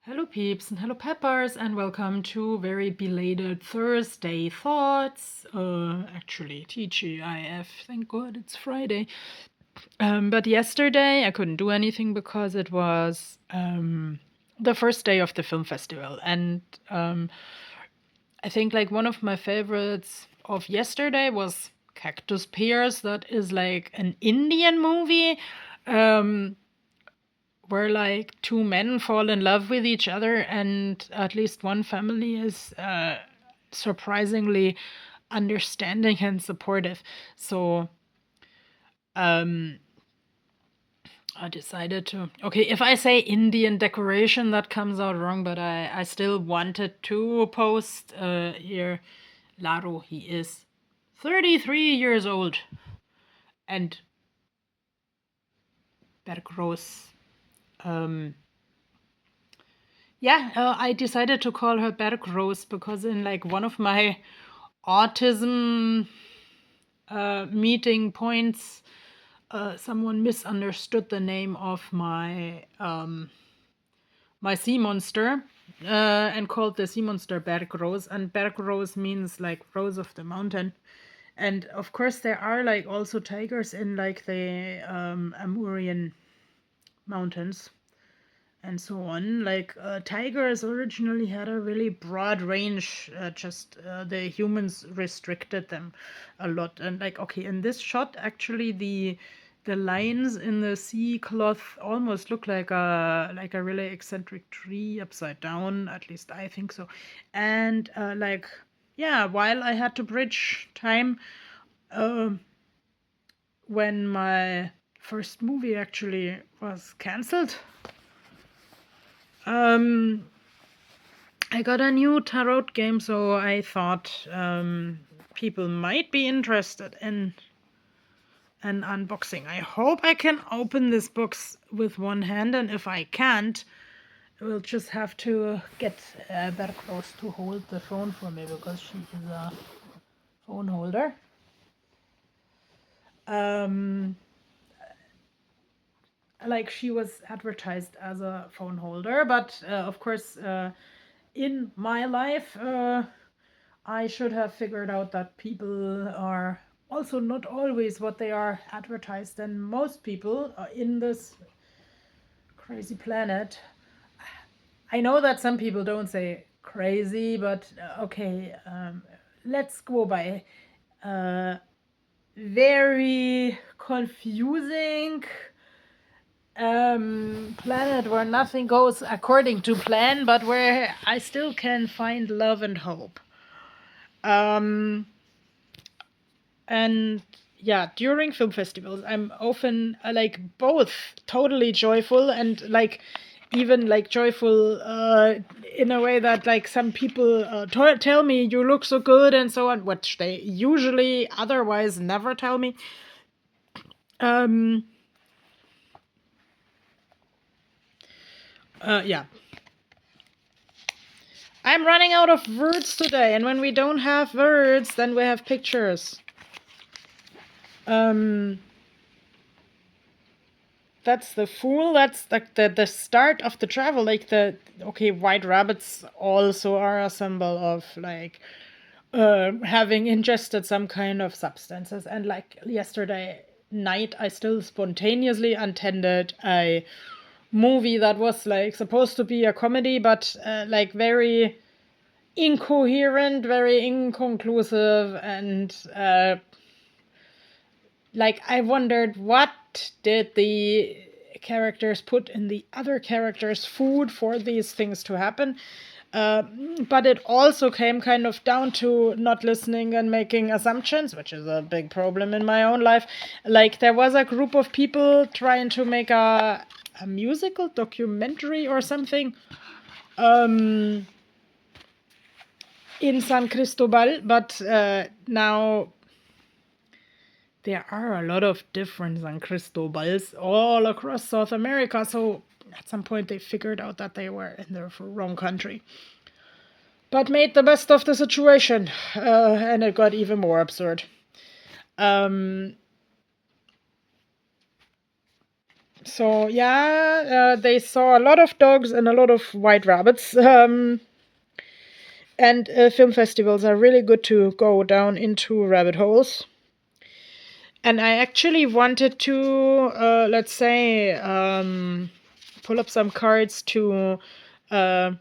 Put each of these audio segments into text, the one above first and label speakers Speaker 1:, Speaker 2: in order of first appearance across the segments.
Speaker 1: Hello, peeps, and hello, peppers, and welcome to very belated Thursday thoughts. Actually, TGIF, thank God it's Friday. But yesterday I couldn't do anything because it was the first day of the film festival, and I think like one of my favorites of yesterday was Cactus Pears. That is like an Indian movie. Um, where like two men fall in love with each other and at least one family is surprisingly understanding and supportive. So um I decided to, okay, if I say Indian decoration that comes out wrong, but I still wanted to post here Laro. He is 33 years old, and Bergros, I decided to call her Bergrose because in like one of my autism meeting points, someone misunderstood the name of my sea monster and called the sea monster Bergrose, and Bergrose means like rose of the mountain. And of course, there are like also tigers in like the Amurian mountains and so on. Like tigers originally had a really broad range, just the humans restricted them a lot. And like, okay, in this shot, actually, the lines in the sea cloth almost look like a really eccentric tree upside down. At least I think so. And like, yeah, while I had to bridge time, um when my first movie actually was cancelled, um I got a new tarot game, so I thought people might be interested in an unboxing. I hope I can open this box with one hand, and if I can't, we'll just have to get better close to hold the phone for me because she is a phone holder. Like she was advertised as a phone holder, but of course, in my life, I should have figured out that people are also not always what they are advertised, and most people in this crazy planet. I know that some people don't say crazy, but okay, let's go by very confusing planet where nothing goes according to plan, but where I still can find love and hope. And yeah, during film festivals, I'm often like both totally joyful and like even like joyful in a way that like some people tell me you look so good and so on, which they usually otherwise never tell me. Yeah. I'm running out of words today, and when we don't have words, then we have pictures. That's the fool. That's like the start of the travel. Like the okay, white rabbits also are a symbol of like having ingested some kind of substances. And like yesterday night, I still spontaneously attended a movie that was like supposed to be a comedy, but like very incoherent, very inconclusive, and like I wondered what did the characters put in the other characters' food for these things to happen. But it also came kind of down to not listening and making assumptions, which is a big problem in my own life. Like there was a group of people trying to make a musical documentary or something in San Cristobal, but now there are a lot of different San Cristobals all across South America, so at some point they figured out that they were in the wrong country. But made the best of the situation, and it got even more absurd. So yeah, they saw a lot of dogs and a lot of white rabbits. And film festivals are really good to go down into rabbit holes. And I actually wanted to, let's say, pull up some cards uh,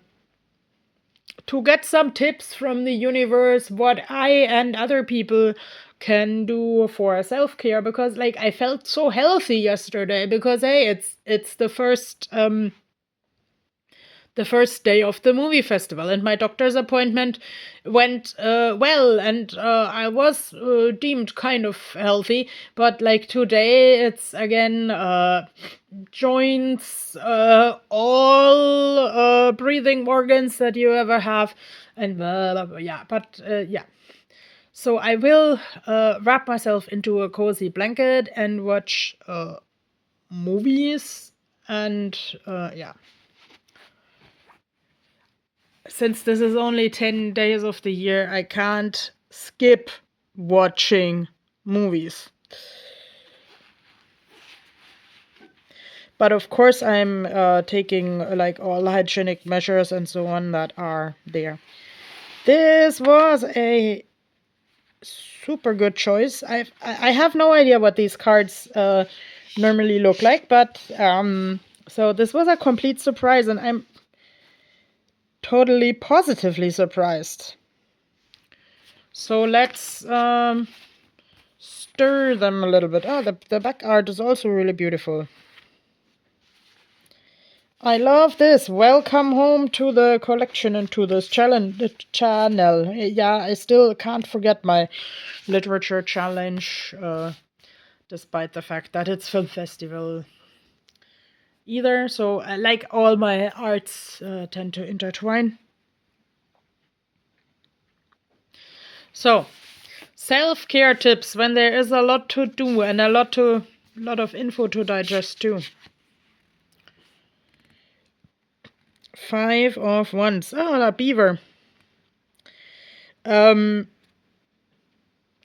Speaker 1: to get some tips from the universe, what I and other people can do for self-care, because like I felt so healthy yesterday because hey, it's the first day of the movie festival, and my doctor's appointment went well, and I was deemed kind of healthy. But like today, it's again joints, all breathing organs that you ever have, and yeah. But yeah. So I will wrap myself into a cozy blanket and watch movies, and yeah. Since this is only 10 days of the year, I can't skip watching movies. But of course, I'm taking like all hygienic measures and so on that are there. This was a super good choice. I have no idea what these cards normally look like, but so this was a complete surprise, and I'm totally positively surprised. So let's stir them a little bit. Oh, the back art is also really beautiful. I love this. Welcome home to the collection and to this channel. Yeah, I still can't forget my literature challenge, despite the fact that it's film festival either. So like all my arts tend to intertwine. So self-care tips when there is a lot to do and a lot of info to digest too. 5 of Wands. Oh, a beaver. And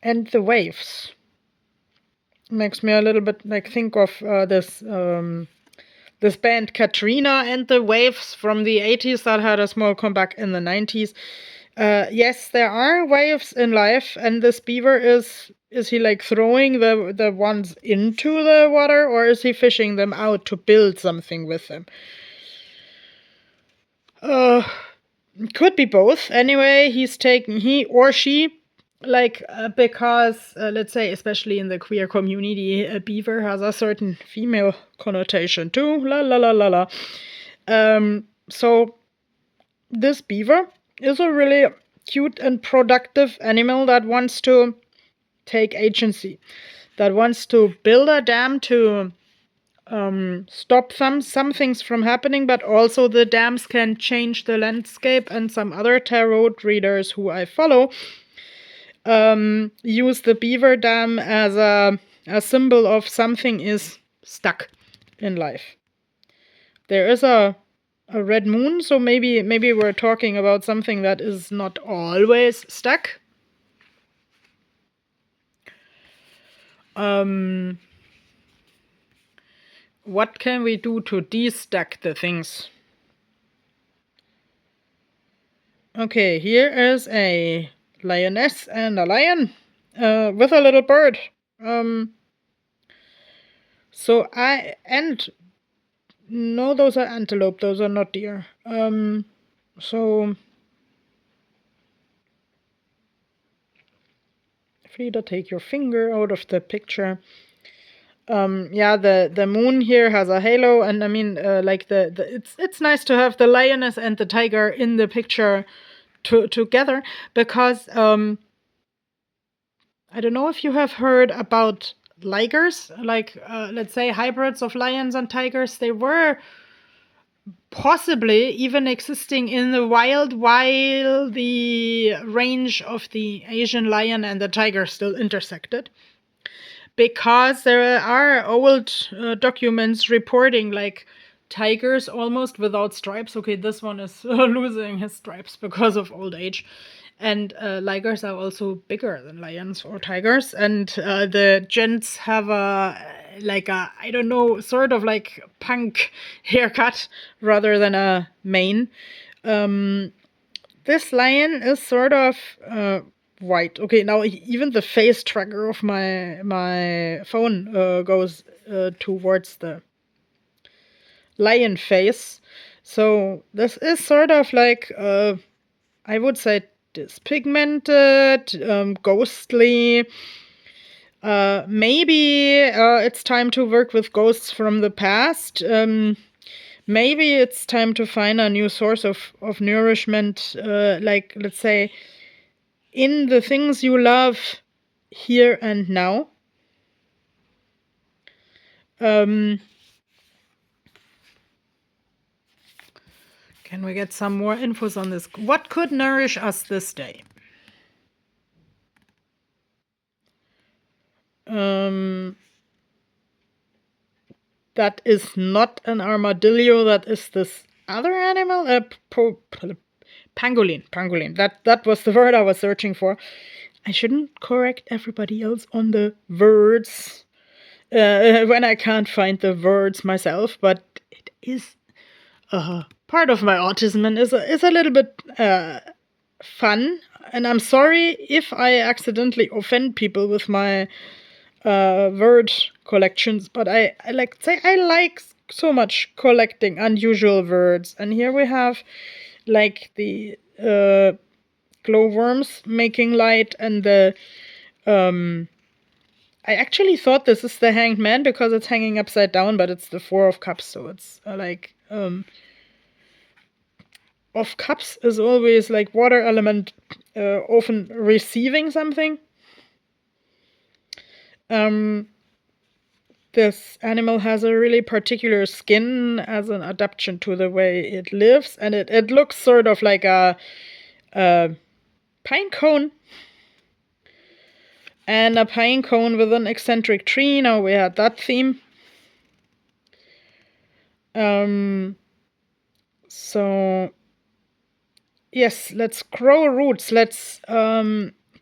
Speaker 1: the waves. Makes me a little bit like think of this band Katrina and the Waves from the 80s that had a small comeback in the 90s. Yes, there are waves in life, and this beaver is he like throwing the ones into the water, or is he fishing them out to build something with them? Could be both. Anyway, he or she, like, because, let's say, especially in the queer community, a beaver has a certain female connotation too. La la la la la. So this beaver is a really cute and productive animal that wants to take agency, that wants to build a dam to stop some things from happening, but also the dams can change the landscape. And some other tarot readers who I follow use the beaver dam as a symbol of something is stuck in life. There is a red moon, so maybe we're talking about something that is not always stuck. What can we do to de-stack the things? Okay, here is a lioness and a lion with a little bird. No, those are antelope. Those are not deer. So Frida, take your finger out of the picture. Yeah, the moon here has a halo, and I mean, like it's nice to have the lioness and the tiger in the picture together, because I don't know if you have heard about ligers, like let's say hybrids of lions and tigers. They were possibly even existing in the wild while the range of the Asian lion and the tiger still intersected. Because there are old documents reporting like tigers almost without stripes. Okay, this one is losing his stripes because of old age. And ligers are also bigger than lions or tigers. And the gents have a like a, I don't know, sort of like punk haircut rather than a mane. This lion is sort of white. Okay, now even the face tracker of my phone goes towards the lion face. So this is sort of like I would say dyspigmented, ghostly. Maybe it's time to work with ghosts from the past. Maybe it's time to find a new source of nourishment, like, let's say, in the things you love here and now. Can we get some more infos on this? What could nourish us this day? That is not an armadillo. That is this other animal. Pangolin. Pangolin. That was the word I was searching for. I shouldn't correct everybody else on the words when I can't find the words myself, but it is part of my autism and is a little bit fun. And I'm sorry if I accidentally offend people with my word collections, but I like so much collecting unusual words. And here we have like the glowworms making light and the I actually thought this is the Hanged Man because it's hanging upside down, but it's the Four of Cups, so it's of Cups is always like water element, often receiving something. This animal has a really particular skin as an adaptation to the way it lives, and it looks sort of like a pine cone. And a pine cone with an eccentric tree. Now we had that theme. So yes, let's grow roots. Let's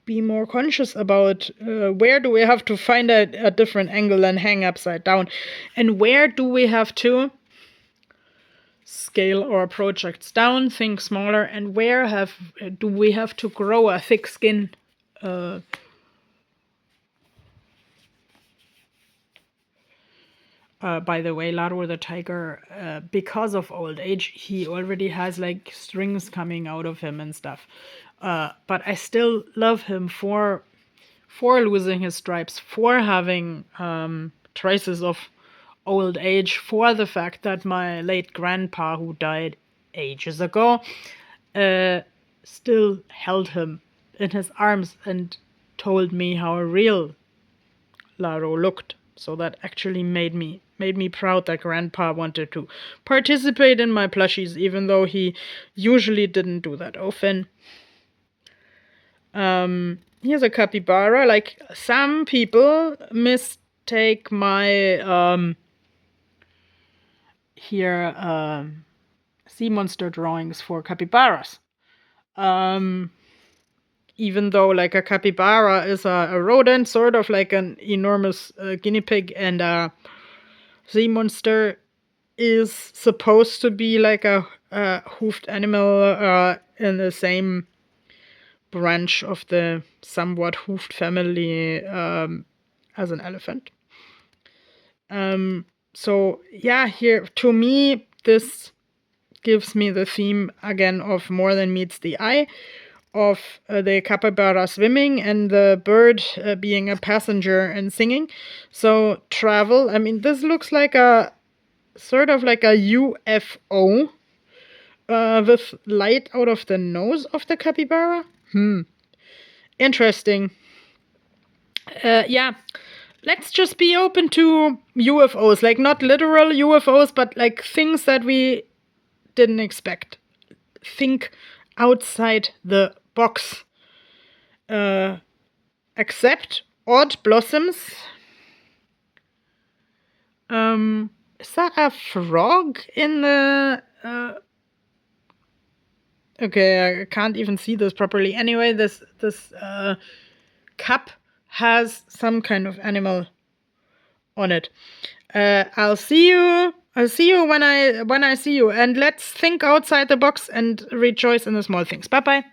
Speaker 1: be more conscious about where do we have to find a different angle and hang upside down, and where do we have to scale our projects down, think smaller, and where do we have to grow a thick skin. By the way, Laro the tiger, because of old age, he already has like strings coming out of him and stuff. But I still love him for losing his stripes, for having traces of old age, for the fact that my late grandpa, who died ages ago, still held him in his arms and told me how real Laro looked. So that actually made me proud that Grandpa wanted to participate in my plushies, even though he usually didn't do that often. Here's a capybara. Like, some people mistake my sea monster drawings for capybaras. Even though like a capybara is a rodent, sort of like an enormous guinea pig, and a sea monster is supposed to be like a hoofed animal in the same branch of the somewhat hoofed family as an elephant. So yeah, here to me this gives me the theme again of more than meets the eye, of the capybara swimming and the bird being a passenger and singing. So travel, I mean, this looks like a sort of like a UFO with light out of the nose of the capybara. Interesting. Yeah, let's just be open to UFOs, like not literal UFOs, but like things that we didn't expect. Think outside the box. Accept odd blossoms. Is that a frog in the... Okay, I can't even see this properly. Anyway, this cup has some kind of animal on it. I'll see you. I'll see you when I see you. And let's think outside the box and rejoice in the small things. Bye bye.